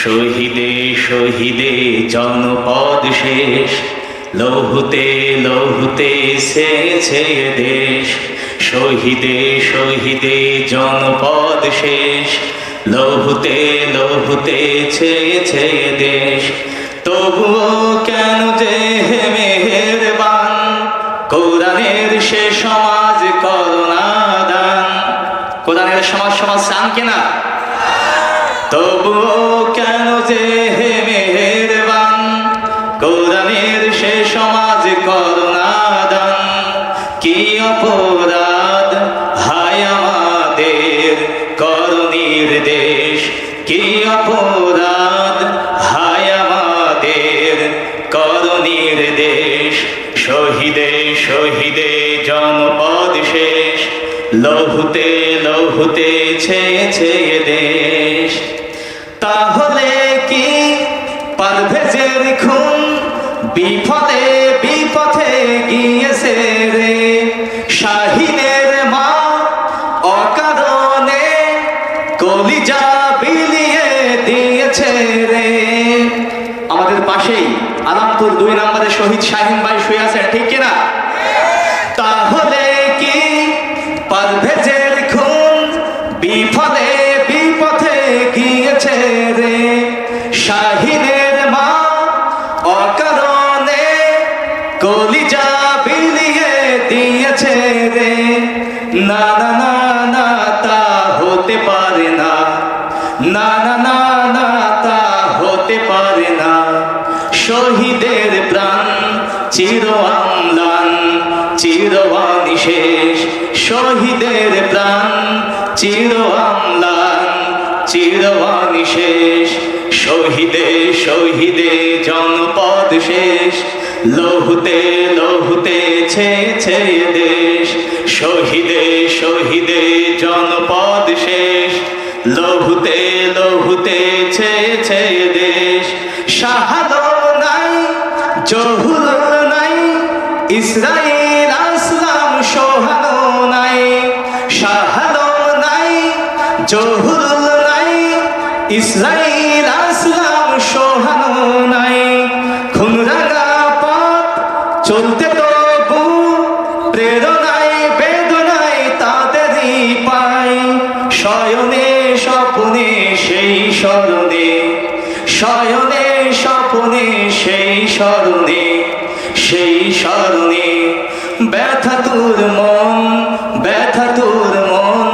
শহীদে শহীদে জনপদ শেষ, লৌহুতে লৌহুতে ছেয়েছে এ দেশ। শহীদে শহীদে জনপদ শেষ, লৌহুতে লৌহুতে ছেয়েছে এ দেশ। তবুও কেন যে হে মেহেরবান, কোরআনের সে সমাজ করোনা দান। কোরআনের সমাজ সমাজ চান কিনা? তবুও কেন যে হে মেহেরবান, কোরআনের সে সমাজ করোনা দান। কি অপরাধ হায় আমাদের করণীর দেশ, কি অপরাধ হায় আমাদের করণীর দেশ। শহীদে শহীদে জনপদ শেষ, লৌহুতে লৌহুতে ছেয়েছে এ দেশ। তাহলে কি পারভেজের খুন বিপদে বিপথে গিয়েছে রে? শাহিনের মা অকারণে কলিজা বিলিয়ে দিয়েছে রে। আমাদের পাশেই আলামপুর 2 নম্বরে শহীদ শাহিন ভাই শুয়ে আছেন, ঠিক কিনা? তাহলে কি পারভেজের খুন বিপদে বিপথে গিয়েছে রে? শাহিনের মা অকারণে কলিজা বিলিয়ে দিয়েছে রে। না না না না, তা হতে পারে না। না না না না, তা হতে পারে না। শহীদের প্রাণ চির অম্লান, চিরবাণী শেষ। শহীদের প্রাণ চির অম্লান, চিরবাণী শেষ। শহীদে শহীদে জনপদ শেষ, লৌহুতে লৌহুতে ছেয়েছে এ দেশ। শহীদে শহীদে জনপদ শেষ, লৌহুতে লৌহুতে ছেয়েছে এ দেশ। শাহাদত নাই, জহুর নাই, ইসরাইল আসলাম সোহানো নাই। শাহাদত নাই, জহুর নাই, ইসরাইল আসলাম সোহানো নাই। খুনরাঙা পথ চলতে তবু প্রেরণায় বেদনায় তাদেরই পাই। শয়নে স্বপ্নে সেই স্মরণে, শয়নে স্বপ্নে সেই স্মরণে, সেই স্মরণে ব্যথা তোর মন, ব্যথা তোর মন,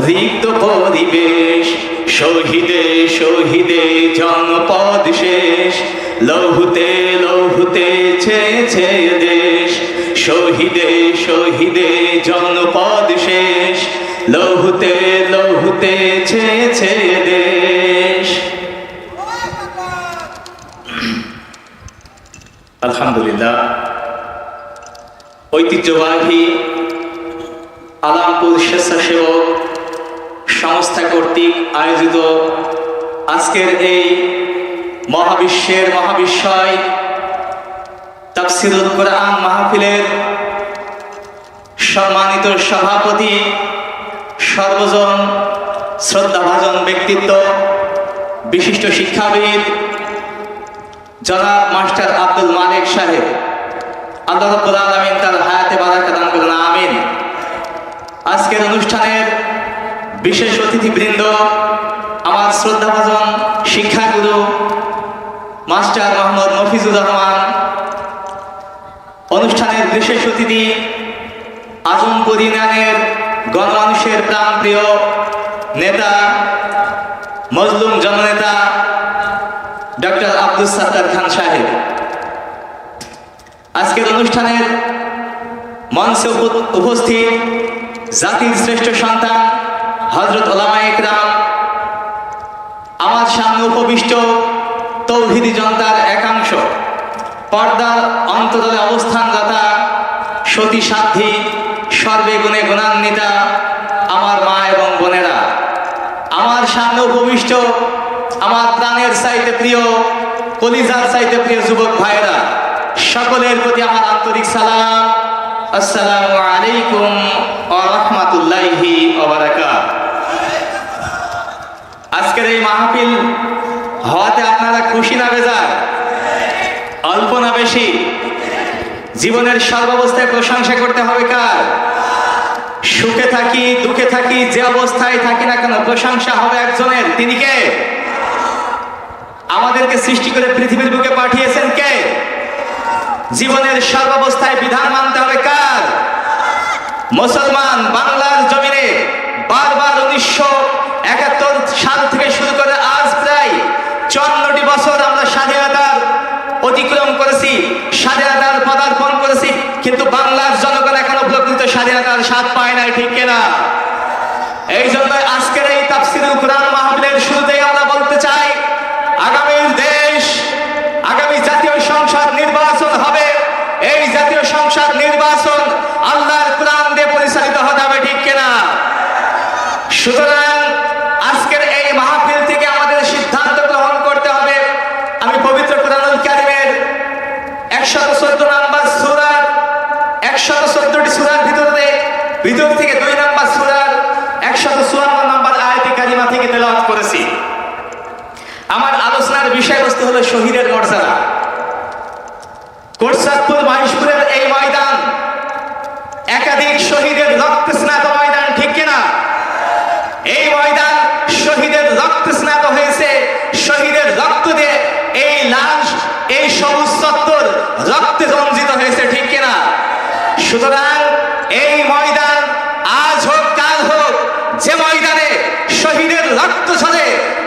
রিক্ত পরিবেশ। শহীদে শহীদে জনপদ শেষ, লৌহুতে লৌহুতে ছেয়েছে এ দেশ। শহীদে শহীদে জনপদ শেষ, লৌহুতে লৌহুতে ছেয়েছে এ দেশ। আলহামদুলিল্লাহ, ঐতিহ্যবাহী আলামপুর স্বেচ্ছাসেবক সংস্থা কর্তৃক আয়োজিত আজকের এই মহাবিশ্বের মহাবিস্ময় তাফসীরুল কোরআন মাহফিলের সম্মানিত সভাপতি, সর্বজন শ্রদ্ধাভাজন ব্যক্তিত্ব, বিশিষ্ট শিক্ষাবিদ জনাব মাস্টার আব্দুল মালিক সাহেব, আল্লাহ রাব্বুল আলামিন তার হায়াতে বারাকা দান করুন, আমিন। আজকের অনুষ্ঠানের বিশেষ অতিথিবৃন্দ, আমার শ্রদ্ধাভাজন শিক্ষাগুরু মাস্টার মোহাম্মদ মফিজুর রহমান, অনুষ্ঠানের বিশেষ অতিথি আজমপুর ইউনিয়নের গণমানুষের প্রাণপ্রিয় নেতা, মজলুম জননেতা ডক্টর আব্দুল সাত্তার খান সাহেব। আজকের অনুষ্ঠানের মঞ্চে উপস্থিত জাতির শ্রেষ্ঠ সন্তান হযরত উলামায়ে ইকরাম, আমার সামনে উপবিষ্ট তৌহিদি জনতার একাংশ, পর্দার অন্তরালে অবস্থানরতা সতী সাধ্বী সর্বে গুণে গুণান্বিতা আমার মা এবং বোনেরা, আমার সামনে উপবিষ্ট আমার প্রাণের চাইতে প্রিয়, কলিজার চাইতে প্রিয় যুবক ভাইরা, সকলের প্রতি আমার আন্তরিক সালাম। আসসালামু আলাইকুম ওয়া রাহমাতুল্লাহি ওয়া বারাকাতুহু। আজকের এই মাহফিল হওয়ার খুশি না বেজার? অল্প না বেশি? জীবনের সর্বাবস্থায় প্রশংসা করতে হবে কার? সুখে থাকি দুঃখে থাকি যে অবস্থায় থাকি না কেন প্রশংসা হবে একজনের। তিনি কে? আমাদেরকে সৃষ্টি করে পৃথিবীর বুকে পাঠিয়েছেন কে? জীবনের সর্বাবস্থায় বিধান মানতে হবে কার? মুসলমান বাংলার জমিনে বারবার 1971 সাল থেকে শুরু করে আজ প্রায় 54টি বছর আমরা স্বাধীনতার অতিক্রম করেছি, স্বাধীনতার পদার্পণ করেছি, কিন্তু বাংলার জনগণ এখনো প্রকৃত স্বাধীনতার স্বাদ পায় নাই, ঠিক কিনা? এই জন্য আজকের এই তাফসীরুল কুরআন মাহফিলের শুরুতেই আমরা বলতে চাই, আগামীর দেশ, আগামী জাতীয় সংসদ নির্বাচন হবে। এই জাতীয় সংসদ নির্বাচন আল্লাহর কোরআন দিয়ে পরিচালিত হতে হবে, ঠিক কিনা? সুতরাং আজকের এই মাহফিল থেকে আমাদের সিদ্ধান্ত গ্রহণ করতে হবে। আমি পবিত্র কোরআনুল কারীমের 114 নম্বর সূরার 114টি সূরার ভিতর থেকে 2 নম্বর সূরার 154 নম্বর আয়াতে কারিমা থেকে তেলাওয়াত করেছি। আমার আলোচনার বিষয়বস্তু হলো শহীদের মর্যাদা। কোটচাঁদপুর মহেশপুরের এই ময়দান একাধিক শহীদের রক্তে স্নাত ময়দান, ঠিক কিনা? এই ময়দান শহীদের রক্তে স্নাত হয়েছে, শহীদের রক্ত দিয়ে এই লাশ, এই সবুজ চত্বর রক্তে রঞ্জিত হয়েছে, ঠিক কিনা? সুতরাং এই ময়দান আজ হোক কাল হোক, যে ময়দানে শহীদের রক্ত ঝরে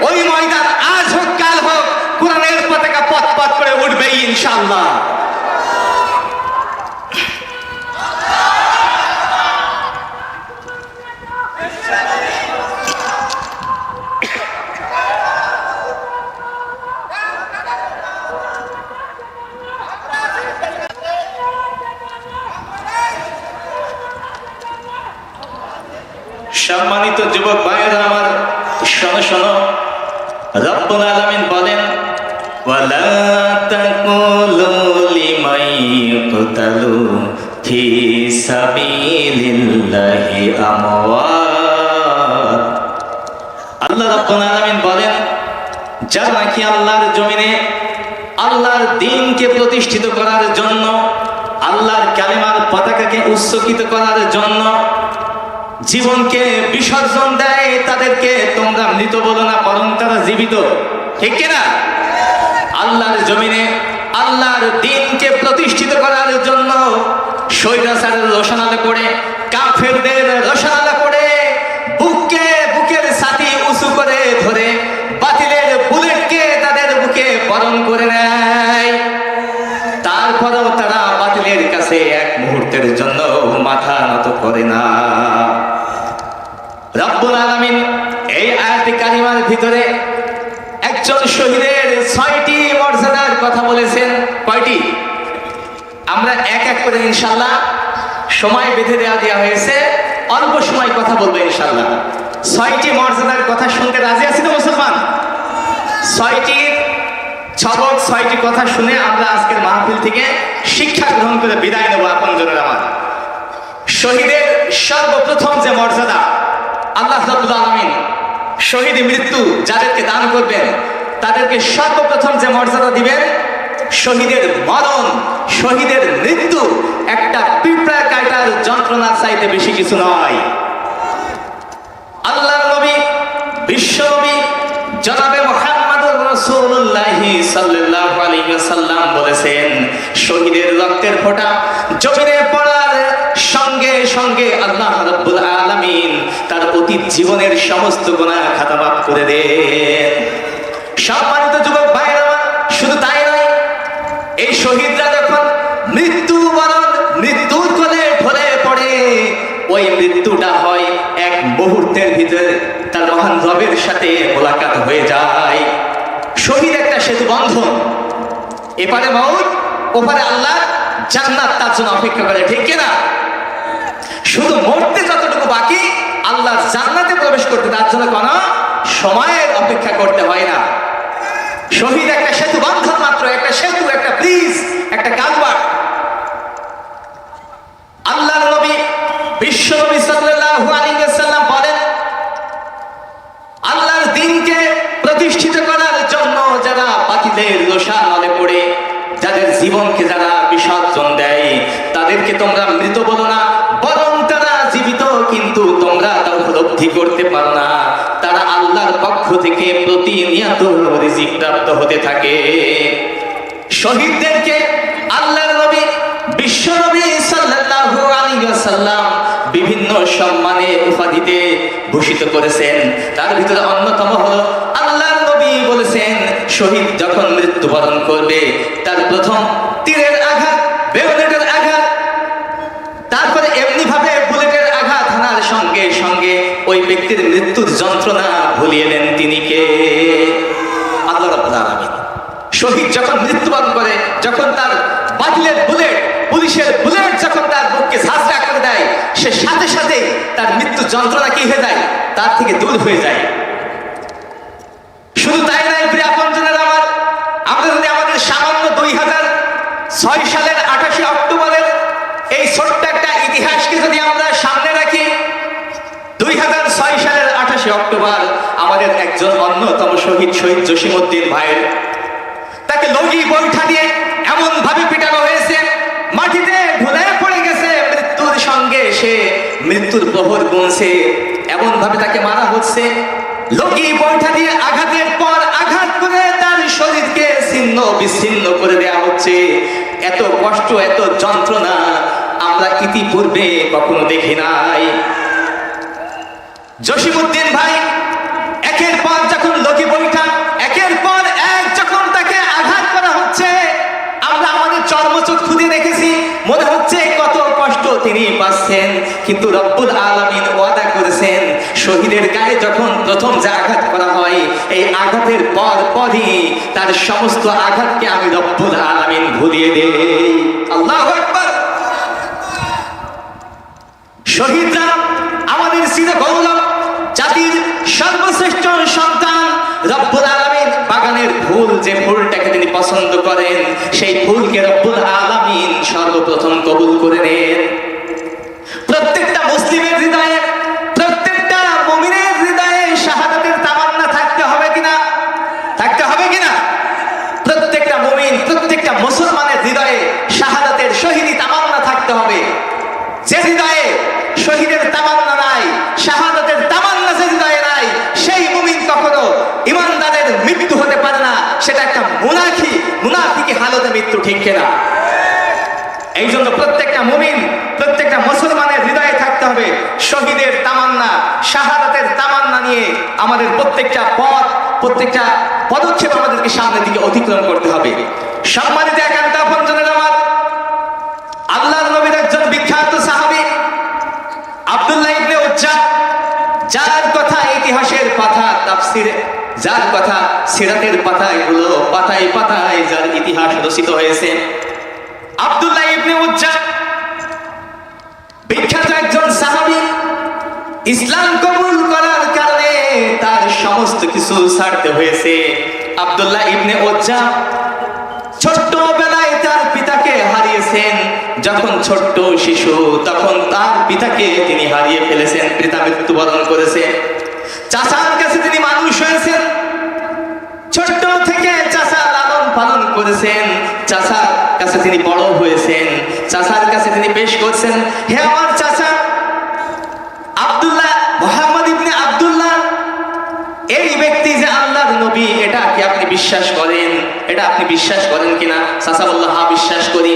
ওই ময়দান আজ হোক কাল হোক কোরআনের পতাকা পথ পথ করে উঠবেই ইনশাআল্লাহ। সম্মানিত যুবক ভাইয়েরা আমার, শোনো শোনো, রব্বুল আলামিন বলেন, ওয়ালা তাকুলু লিমান ইয়ুকতালু ফি সাবিলিল্লাহি আমওয়াত। আল্লাহ রব্বুল আলামিন বলেন, যারা নাকি আল্লাহর জমিনে আল্লাহর দ্বীনকে প্রতিষ্ঠিত করার জন্য, আল্লাহর কালিমার পতাকাকে উচ্চকিত করার জন্য জীবনকে বিসর্জন দেয়, তাদেরকে তোমরা মৃত বলো না, বরং তারা জীবিত, ঠিক কিনা? আল্লাহর জমিনে আল্লাহর দ্বীনকে প্রতিষ্ঠিত করার জন্য স্বৈরাচারের রোশনালে পড়ে, কাফেরদের রোশনালে পড়ে, বুকের ছাতি উঁচু করে ধরে বাতিলের বুলেটকে তাদের বুকে বরণ করে নেয়। তারপরেও তারা বাতিলের কাছে এক মুহূর্তের জন্য মাথা নত করে না। রব্বুল আলামিন এই আয়াতে কারিমার ভিতরে একজন শহীদের 6টি মর্যাদার কথা বলেছেন। কয়টি? আমরা এক এক করে ইনশাআল্লাহ সময় বেঁধে দেওয়া হয়েছে, অল্প সময় কথা বলবো ইনশাআল্লাহ। 6টি মর্যাদার কথা শুনতে রাজি আছি তো মুসলমান? 6টি ছবক, 6টি কথা শুনে আমরা আজকের মাহফিল থেকে শিক্ষা গ্রহণ করে বিদায় নেব। আপনজনের আমার, শহীদের সর্বপ্রথম যে মর্যাদা, আল্লাহ রাব্বুল আলামিন শহীদ মৃত্যু যাদেরকে দান করবেন তাদেরকে সর্বপ্রথম যে মর্যাদা দিবেন, শহীদের মরণ, শহীদের মৃত্যু একটা পিঁপড়া কাটার যন্ত্রণার চাইতে বেশি কিছু নয়। আল্লাহর নবী, বিশ্ব নবী জনাবে মুহাম্মদুর রাসূলুল্লাহ সাল্লাল্লাহু আলাইহি ওয়াসাল্লাম বলেছেন, শহীদের রক্তের ফোঁটা জমিনে পড়ার সঙ্গে সঙ্গে আল্লাহ রাব্বুল আলামিন তার অতীত জীবনের সমস্ত গুনাহ খাতা মাফ করে দেন। সম্মানিত যুবক ভাইরা, শুধু তাই নয়, এই শহীদরা যখন মৃত্যুর কোলে ঢলে পড়ে, ওই মৃত্যুটা হয় এক মুহূর্তের ভিতরে তার মহান রবের সাথে মোলাকাত হয়ে যায়। শহীদ একটা সেতু বন্ধন, এপারে মউত, ওপারে আল্লাহ জান্নাত তার জন্য অপেক্ষা করে, ঠিক কিনা? শুধু মরতে যতটুকু বাকি, আল্লাহ জান্নাতে প্রবেশ করতে তার জন্য কোনো সময়ের অপেক্ষা করতে হয় না। শহীদ একটা সেতু বন্ধন মাত্র, একটা সেতু, একটা ব্রিজ, একটা কালভার্ট। আল্লাহর নবী, বিশ্ব নবী সাল্লাল্লাহু আলাইহি ওয়াসাল্লাম বলেন, আল্লাহর দ্বীনকে প্রতিষ্ঠিত করার জন্য যারা বাতিল জিহাদের রোষানলে পড়ে যাদের জীবনকে যারা বিসর্জন দেয় তাদেরকে তোমরা মৃত বলো না, বরং তারা জীবিত, কিন্তু তোমরা তা উপলব্ধি করতে পারো না। তারা আল্লাহর পক্ষ থেকে প্রতিনিয়ত রিজিক প্রাপ্ত হতে থাকে। শহীদদেরকে আল্লাহর নবী বিশ্ব নবী সাল্লাল্লাহু আলাইহি ওয়াসাল্লাম বিভিন্ন সম্মানে উপাধিতে ভূষিত করেছেন। তার ভিতরে অন্যতম হলো আল্লাহর নবী বলেছেন, শহীদ যখন মৃত্যুবরণ করবে তার প্রথম তীরের আঘাত, বেয়োনেটের আঘাত, তারপরে এমনি ভাবে বুলেটের আঘাত হানার সঙ্গে সঙ্গে ওই ব্যক্তির মৃত্যুর যন্ত্রণা ভুলিয়ে দেন তিনি কে? আল্লাহ রাব্বুল আলামিন। শহীদ যখন মৃত্যুবরণ করে, যখন তার বাতিলের বুলেট, পুলিশের বুলেট যখন তার বুককে ঝাঁঝরা করে দেয়, সে সাথে সাথে তার মৃত্যু যন্ত্রণা কি হয়ে যায়? তার থেকে দূর হয়ে যায়। শুধু তাই নয় প্রিয় আপনজনেরা আমার, আমরা যদি আমাদের সামান্য 2006 সালের 28 অক্টোবরের এই ছোট্ট একটা ইতিহাসকে যদি আমরা সামনে রাখি, 2006 সালের 28 অক্টোবর আমাদের একজন অন্যতম শহীদ জসিমউদ্দিন ভাইয়ের, তাকে লগি বৈঠা দিয়ে এমন ভাবে পিটানো হয়েছে, মাটিতে ঢলে পড়ে গেছে, মৃত্যুর সঙ্গে সে মৃত্যুর প্রহর গুনছে, এমন ভাবে তাকে মারা হচ্ছে। লগি বৈঠা দিয়ে আঘাতের পর আঘাত করে তার শরীরকে ছিন্ন বিচ্ছিন্ন করে দেয়া হচ্ছে। এত কষ্ট, এত যন্ত্রণা আমরা ইতিপূর্বে কখনো দেখি নাই। জসিমউদ্দিন ভাই একের পর যখন লগি বৈঠা, একের পর এক যখন তাকে আঘাত করা হচ্ছে, আমরা আমাদের চর্মচক্ষু দিয়ে দেখেছি, মনে হচ্ছে কত কষ্ট তিনি পাচ্ছেন। কিন্তু রব্বুল আলামিন ওয়াদা করেছেন, শহীদের গায়ে যখন প্রথম যে আঘাত করা হয়, এই আঘাতের পর পরই তার সমস্ত আঘাতকে আমি রব্বুল আলামিন ভুলিয়ে দেই। আল্লাহু আকবার। শহীদরা আমাদের চির গৌরব, জাতির সর্বশ্রেষ্ঠ সন্তান। রব্বুল আলামিন বাগানের ফুল, যে ফুলটাকে তিনি পছন্দ করেন, সেই ফুলকে রব্বুল আলামিন সর্বপ্রথম কবুল করে নেন। প্রত্যেকটা মুসলিমের হৃদয়ে, প্রত্যেকটা মুমিনের হৃদয়ে শাহাদাতের তামান্না থাকতে হবে কিনা? থাকতে হবে কিনা? প্রত্যেকটা মুমিন, প্রত্যেকটা মুসলমানের হৃদয়ে শাহাদাতের, শহীদি তামান্না থাকতে হবে। যে হৃদয়ে শহীদের তামান্না নাই, শাহাদাতের তামান্না যে হৃদয়ে নাই, সেই মুমিন কখনো ইমানদারের মৃত্যু হতে পারে না। সেটা একটা মুনাফিকি হালতে মৃত্যু, ঠিক কিনা? এই জন্য প্রত্যেকটা মুমিন, প্রত্যেকটা মুসলমানের হৃদয়ে থাকতে হবে শহীদের তামান্না, শাহাদাতের তামান্না নিয়ে আমাদের প্রত্যেকটা পথ, প্রত্যেকটা পদক্ষেপ আমাদেরকে সামনের দিকে অতিক্রম করতে হবে। সম্মানিত একান্ত আপনজনেরা আমার, আল্লাহর নবীর একজন বিখ্যাত সাহাবী আব্দুল্লাহ ইবনে উজ্জা, যার কথা ইতিহাসের পাতা, তাফসিরে, যার কথা সিরাতের পাতায় গুলো, পাতায় পাতায় যার ইতিহাস রচিত হয়েছে। আব্দুল্লাহ ইবনে উজ্জা বিখ্যাত একজন সাহাবী। ইসলাম কবুল করার কারণে তার সমস্ত কিছু ছাড়তে হয়েছে। আব্দুল্লাহ ইবনে উজ্জা ছোট্টবেলায় তার পিতাকে হারিয়েছেন। যখন ছোট্ট শিশু, তখন তার পিতাকে তিনি হারিয়ে ফেলেছেন, পিতা মৃত্যুবরণ করেছে। চাচার কাছে তিনি মানুষ হয়েছেন, ছোট্ট থেকে চাচা লালন পালন করেছেন, চাচার কাছে তিনি বড় হয়েছেন, চাচার কাছে তিনি পেশ করছেন, হে আমার চাচা আব্দুল্লাহ, মুহাম্মদ ইবনে আব্দুল্লাহ, এই ব্যক্তি যে আল্লাহর নবী, এটা কি আপনি বিশ্বাস করেন? এটা আপনি বিশ্বাস করেন কিনা? চাচা বলল, হ্যাঁ বিশ্বাস করি।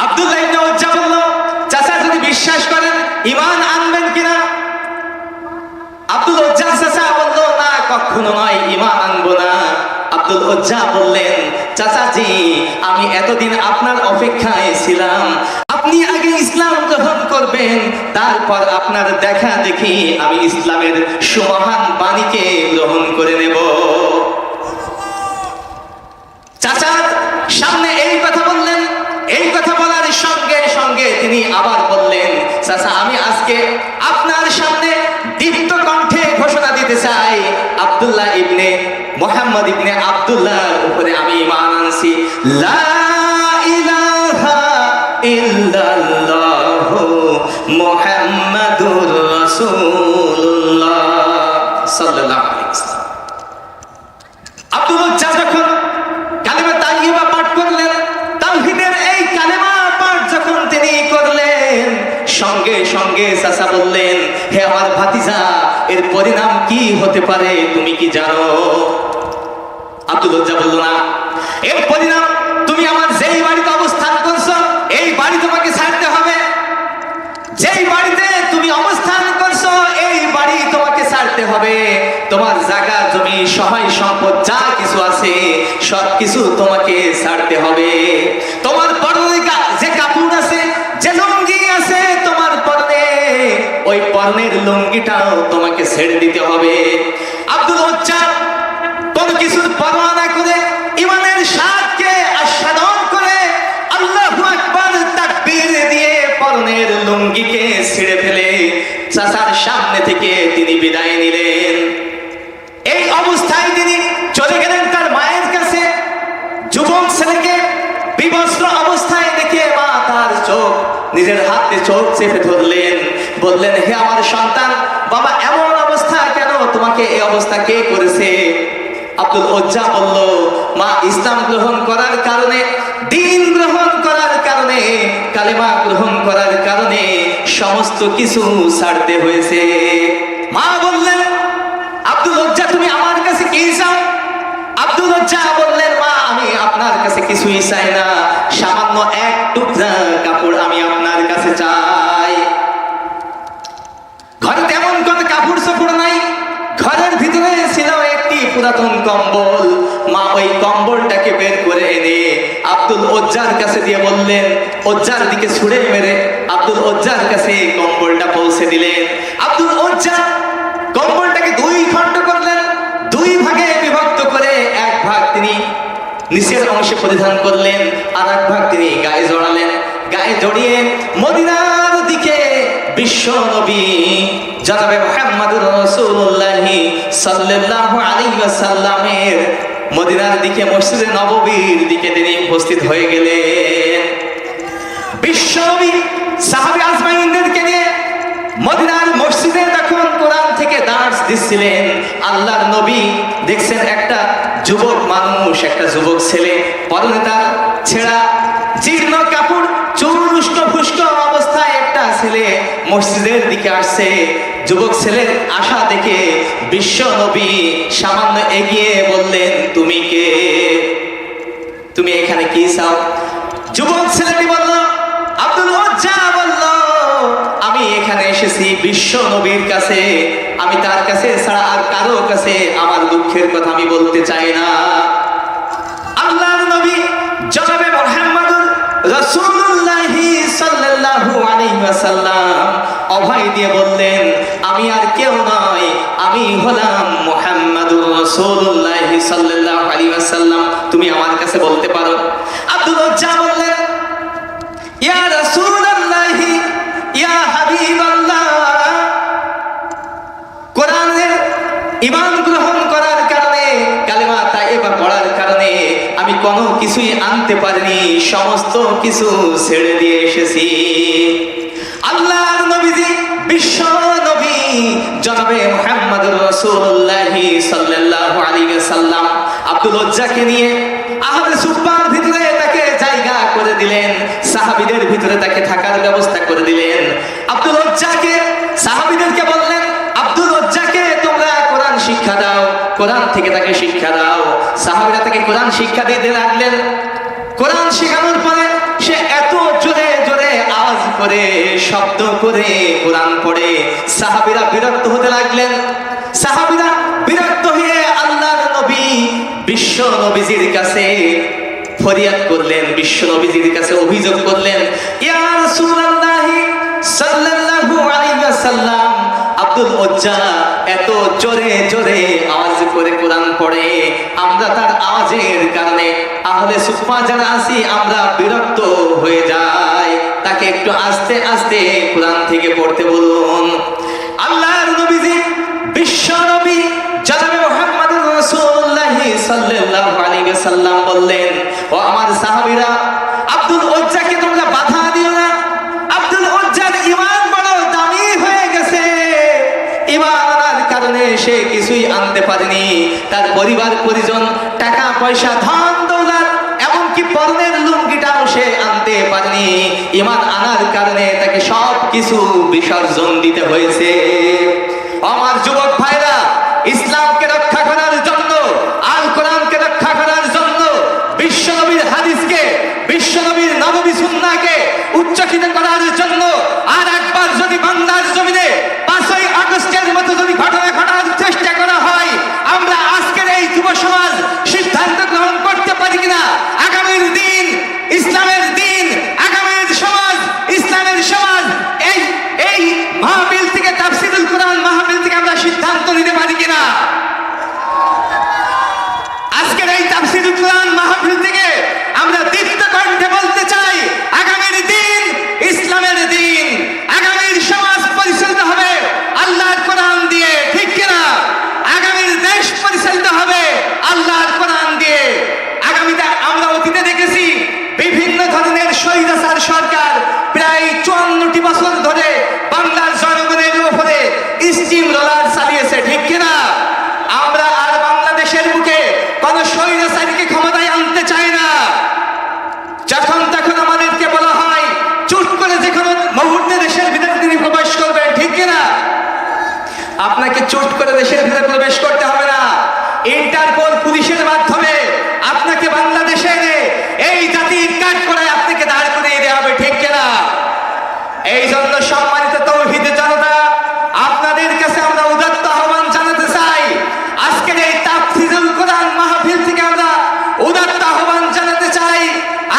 আব্দুল্লাহ ইবনে উজ্জা বলল, চাচা যদি বিশ্বাস করেন ঈমান আনবেন কিনা? আব্দুল উজ্জা চাচা বলল, না কখনো নয়, ঈমান আনবো না। আব্দুল উজ্জা বললেন, চাচাজি আমি এতদিন আপনার অপেক্ষায় ছিলাম, আপনি আগে ইসলাম গ্রহণ করবেন, তারপর আপনার দেখা দেখি আমি ইসলামের সুমহান বাণীকে গ্রহণ করে নেব। চাচার সামনে এই কথা বললেন। এই কথা বলার সঙ্গে সঙ্গে তিনি আবার বললেন, চাচা আমি আজকে আপনার সামনে দীপ্ত কণ্ঠে ঘোষণা দিতে চাই, আব্দুল্লাহ ইবনে মুহাম্মদ ইবনে আব্দুল্লাহর উপরে আমি ঈমান আনছি। লা ইলাহা ইল্লাল্লাহু মুহাম্মাদুর রাসূলুল্লাহ সাল্লাল্লাহু আলাইহি ওয়াসাল্লাম। আব্দুল উজ্জা যখন সঙ্গে চাচা বললেন, হে আমার ভাতিজা, এর পরিণাম কি হতে পারে তুমি কি জানো? আব্দুল উজ্জা বলল, না, এর পরিণাম তুমি আমার যেই বাড়িতে অবস্থান করছো এই বাড়ি তোমাকে ছাড়তে হবে। যেই বাড়িতে তুমি অবস্থান করছো এই বাড়ি তোমাকে ছাড়তে হবে। তোমার জায়গা জমি সহায় সম্পদ যা কিছু আছে সবকিছু তোমাকে ছাড়তে হবে। তোমার পরনে যে কাপড় আছে, যে লুঙ্গি আছে তোমার পরনে, ওই পরনের লুঙ্গিটাও তোমাকে ছেড়ে দিতে হবে। আব্দুল উজ্জা কোন কিছুর পরোয়া না করে ইমানের স্বাদকে আস্বাদন করে আল্লাহু আকবার তাকবীর দিয়ে পরনের লুঙ্গিকে ছিঁড়ে ফেলে চাচার সামনে থেকে তিনি বিদায় নিলেন। এই অবস্থায় তিনি চলে গেলেন তার মায়ের কাছে। যুবক ছেলেকে বিবস্ত্র অবস্থায় দেখে মা তার চোখ নিজের হাতে চোখ চেপে ধরলেন, বললেন, হে আমার সন্তান, বাবা এমন অবস্থা কেন? তোমাকে এই অবস্থা কে করেছে? আব্দুল উজ্জা বলল, মা ইসলাম গ্রহণ করার কারণে, দ্বীন গ্রহণ করার কারণে, কালেমা গ্রহণ করার কারণে সমস্ত কিছু ছাড়তে হয়েছে। মা বললেন, আব্দুল উজ্জা তুমি আমার কাছে কি চাও? আব্দুল উজ্জা বললেন, মা আমি আপনার কাছে কিছুই চাই না, সামান্য এক টুকরা কাপড় আমি আপনার কাছে চাই। ঘরে তেমন কোন কাপড় চোপড় নাই, ঘরের ভিতরে ছিল একটি পুরাতন কম্বল। মা ওই কম্বলটাকে বের করে এনে আব্দুল উজ্জার কাছে দিয়ে বললেন, উজ্জার দিকে ছুঁড়ে মেরে আব্দুল উজ্জার কাছে কম্বলটা পৌঁছে দিলেন। আব্দুল উজ্জা কম্বলটাকে দুই খণ্ড করলেন, দুই ভাগে বিভক্ত করে এক ভাগ তিনি নিচের অংশে পরিধান করলেন, আর এক ভাগ তিনি গায়ে জড়ালেন। গায়ে জড়িয়ে মদিনার দিকে বিশ্ব নবী জনাবে মুহাম্মদুর রাসূলুল্লাহ সাল্লাল্লাহু আলাইহি ওয়াসাল্লামের মদিনার দিকে মসজিদে নববীর দিকে তিনি উপস্থিত হয়ে গেলেন। বিশ্ব নবী সাহাবী আজমাইনদেরকে নিয়ে মদিনার মসজিদে তখন কোরআন থেকে দার্স দিচ্ছিলেন। আল্লাহর নবী দেখছেন একটা যুবক মানুষ, একটা যুবক ছেলে, পরনে তার ছেঁড়া জীর্ণ কাপড়, চুল উস্কো ফুস্কো অবস্থায় একটা ছেলে মসজিদের দিকে আসছে। যুবক ছেলের আশা দেখে বিশ্ব নবী সামান্য এগিয়ে বললেন, তুমি কে? তুমি এখানে কি চাও? যুবক ছেলেটি বলল, আব্দুল উজ্জা বলল, আমি এখানে এসেছি বিশ্ব নবীর কাছে, আমি তার কাছে ছাড়া আর কারো কাছে আমার দুঃখের কথা আমি বলতে চাই না। আল্লাহর নবী জনাবে মুহাম্মদুর রাসূলুল্লাহ সাল্লাল্লাহু আলাইহি ওয়াসাল্লাম অভয় দিয়ে বললেন, আমি আর কেউ নয়, আমি হলাম মুহাম্মদুর রাসূলুল্লাহ সাল্লাল্লাহু আলাইহি ওয়াসাল্লাম, তুমি আমার কাছে বলতে পারো। আব্দুল উজ্জা বললেন, ইয়া রাসূলুল্লাহ, ইয়া হাবিবাল্লাহ, কোরআনের ঈমান গ্রহণ করার কারণে, কালেমা তাইয়্যিবা পড়ার কারণে আমি কোনো কিছুই আনতে পারিনি, সমস্ত কিছু ছেড়ে দিয়ে এসেছি। আল্লাহর নবীজি বিশ্ব নবী জনাবে মুহাম্মদুর রাসূলুল্লাহ সাল্লাল্লাহু আলাইহি ওয়াসাল্লাম আব্দুল উজ্জাকে নিয়ে আহলে সুফফার ভিতরে তাকে জায়গা করে দিলেন, সাহাবীদের ভিতরে তাকে থাকার ব্যবস্থা করে দিলেন। আব্দুল উজ্জাকে সাহাবীদেরকে বললেন, আব্দুল উজ্জাকে তোমরা কোরআন শিক্ষা দাও, কোরআন থেকে তাকে শিক্ষা দাও। সাহাবীরা তাকে কোরআন শিক্ষা দিতে লাগলেন। কোরআন শেখানোর পরে সে এত জোরে জোরে আওয়াজ করে, শব্দ করে কোরআন পড়ে সাহাবীরা বিরক্ত হতে লাগলেন। সাহাবীরা বিরক্ত হয়ে আল্লাহর নবী বিশ্ব নবীজির কাছে ফরিয়াদ করলেন, বিশ্ব নবীজির কাছে অভিযোগ করলেন, ইয়া রাসূলুল্লাহ সাল্লাল্লাহু আলাইহি ওয়াসাল্লাম, আব্দুল উজ্জা এত জোরে জোরে আওয়াজ করে কোরআন পড়ে, আমরা তার আওয়াজের কারণে আহলে সুফফা যারা আছি আমরা বিরক্ত হয়ে যাই, তাকে একটু আস্তে আস্তে কোরআন থেকে পড়তে বলুন। আল্লাহর নবীজি বিশ্ব নবী জনাবে মুহাম্মদুর রাসূলুল্লাহ সাল্লাল্লাহু আলাইহি ওয়াসাল্লাম বললেন, ও আমার সাহাবীরা, আব্দুল উজ্জাকে তোমরা বাধা দিও না। আব্দুল উজ্জার ঈমান বড় দামি হয়ে গেছে, ঈমান আনার কারণে সে কিছুই আনতে পারেনি, তার পরিবার পরিজন, টাকা পয়সা, ধন দৌলত, এমনকি পরনের লুঙ্গিটাও সে আনতে পারেনি, ঈমান আনার কারণে তাকে সব কিছু বিসর্জন দিতে হয়েছে। আমার যুবক ভাইরা, ইসলামকে রক্ষা করার জন্য, আল কোরআনকে রক্ষা করার জন্য, বিশ্বনবীর হাদিসকে, বিশ্বনবীর নববী সুন্নাহকে উচ্চাকিত করার জন্য আর একবার যদি বাংলার জমিনে 5ই আগস্টের মতো যদি ঘটনা ঘটার চেষ্টা করা হয়, আমরা আজকের এই যুব সমাজ সিদ্ধান্ত গ্রহণ করতে পারি কিনা আগামীর দিন ইসলামের দিন, আগামীর সমাজ ইসলামের সমাজ এই মাহফিল থেকে, তাফসীরুল কোরআন মাহফিল থেকে আমরা সিদ্ধান্ত নিতে পারি কিনা? আজকের এই তাফসীরুল কোরআন মাহফিল থেকে আমরা দীপ্ত কণ্ঠে বলতে চাই, আগামীর দিন ইসলামের দিন, আগামীর সমাজ পরিচালিত হবে আল্লাহর কোরআন দিয়ে, ঠিক কিনা? আগামীর দেশ পরিচালিত হবে আল্লাহর কোরআন দিয়ে। আগামীতে আমরা অতীতে দেখেছি বিভিন্ন ধরনের স্বৈরাচার সরকার প্রায় 54টি বছর ধরে বাংলার জনগণের উপরে স্টিম রোলার চালিয়েছে, ঠিক কিনা? আমরা আর বাংলাদেশের বুকে কোন স্বৈরাচারীকে ক্ষমতায় আনতে চাই না। যখন তখন আমাদেরকে বলা হয় চুট করে যে কোনো মুহূর্তে দেশের ভিতরে তিনি প্রবেশ করবেন, ঠিক কিনা? আপনাকে চুট করে দেশের ভিতরে প্রবেশ করতে হবে না। ইন্টারপোল পুলিশের মাধ্যমে আপনাকে বাংলাদেশে এনে এই জাতির কাজ করে আপনাকে দাঁড় করিয়ে দেওয়া হবে, ঠিক কিনা? এই জন্য সম্মানিত তৌহিদের জনতা, আপনাদের কাছে আমরা উদাত্ত আহ্বান জানাতে চাই। আজকের এই তাফসীরুল কোরআন মাহফিল থেকে আমরা উদাত্ত আহ্বান জানাতে চাই,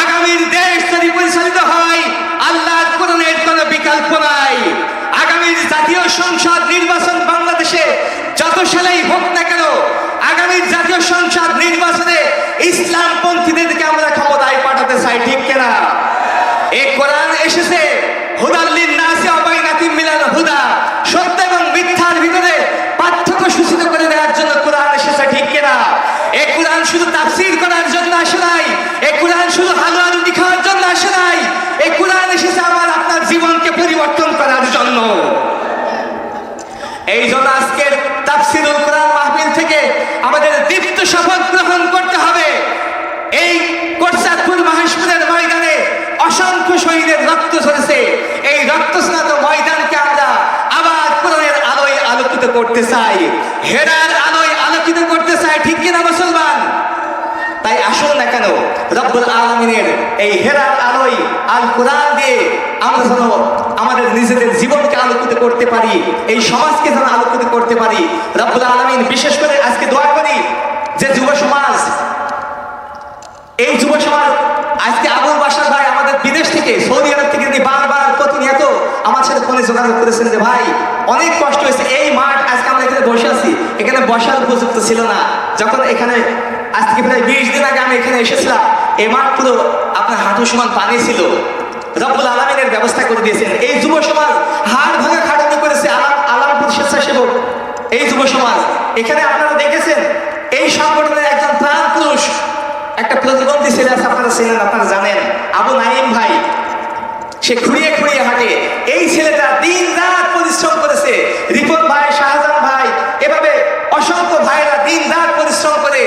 আগামীর দেশ যদি পরিচালিত হয় আল্লাহর কোরআনের কোনো বিকল্প নাই। আগামীর জাতীয় সংসদ নির্বাচন বাংলাদেশে যত সালেই হোক না কেন, আগামীর জাতীয় সংসদ নির্বাচনে ইসলামপন্থীদেরকে আমরা ক্ষমতায় পাঠাতে চাই, ঠিক কিনা? এই কোরআন এসেছে হুদাল লিন-নাসি ওয়া বাইনাতিন মিনাল হুদা, সত্য এবং মিথ্যার ভিতরে পার্থক্য সূচিত করে দেওয়ার জন্য কোরআন এসেছে, ঠিক কিনা? এই কোরআন শুধু তাফসীর করার জন্য আসে নাই, এই কোরআন শুধু হালুয়া রুটি খাওয়ার জন্য আসে নাই, এই কোরআন এসেছে আমার আপনার জীবনকে পরিবর্তন করার জন্য। এই জন্য আজকের তাফসীরুল কোরআন মাহফিল থেকে আমাদের দীপ্ত শপথ গ্রহণ করতে হবে। এই কোটচাঁদপুর মহেশপুরের ময়দানে অসংখ্য শহীদের রক্ত ঝরেছে, এই রক্তস্নাত ময়দানকে আমরা আবার কোরআনের আলোয় আলোকিত করতে চাই, হেরার আলোয় আলোকিত করতে চাই, ঠিক কিনা মুসলমান? তাই আসুন না কেন রব্বুল আলামিনের এই হেরার আলোয় আল কোরআন দিয়ে আমরা যেন আমাদের নিজেদের জীবনকে আলোকিত করতে পারি, এই সমাজকে যেন আলোকিত করতে পারি। রব্বুল আলামিন বিশেষ করে আজকে দোয়া করি যে যুব সমাজ, এই যুব সমাজ আজকে আবুল বাশার ভাই আমাদের বিদেশ থেকে, সৌদি আরব থেকে তিনি বারবার প্রতিনিয়ত আমার সাথে ফোনে যোগাযোগ করেছেন যে ভাই অনেক কষ্ট হয়েছে, এই মাঠ আজকে আমরা এখানে বসে আছি, এখানে বসার উপযুক্ত ছিল না। যখন এখানে আজকে প্রায় 20 দিন আগে আমি এখানে এসেছিলাম, এই মাঠ পুরো আপনার হাঁটু সমান পানি ছিল। রব্বুল আলামিনের ব্যবস্থা করে দিয়েছেন। এই যুব সমাজ হাড় ভাঙা খাটানি করেছে, আলামপুর স্বেচ্ছাসেবক এই যুব সমাজ। এখানে আপনারা দেখেছেন এই সংগঠনের একজন প্রাণ পুরুষ, একটা প্রতিবন্ধী ছেলে আছে, আপনারা ছিলেন, আপনারা জানেন, আবু নাইম ভাই। সে খুঁড়িয়ে খুঁড়িয়ে হাঁটে। এই ছেলেটা দিন রাত পরিশ্রম করেছে। রিপন ভাই, শাহজাহান ভাই, এভাবে অসংখ্য ভাইরা দিন রাত পরিশ্রম করে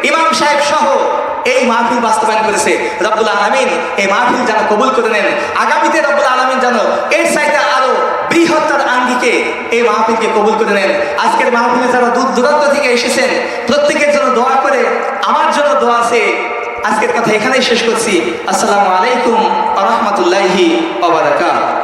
ইমাম সাহেব সহ এই মাহফিল বাস্তবায়ন করেছে। রব্বুল আলামিন এই মাহফিল যেন কবুল করে নেন। আগামীতে রব্বুল আলামিন যেন এর চাইতে আরো বৃহত্তর আঙ্গিকে এই মাহফিলকে কবুল করে নেন। আজকের মাহফিলে যারা দূর দূরান্ত থেকে এসেছেন প্রত্যেকের জন্য দোয়া করে, আমার জন্য দোয়া আছে। আজকের কথা এখানেই শেষ করছি। আসসালামু আলাইকুম ওয়া রাহমাতুল্লাহি ওয়া বারাকাতুহু।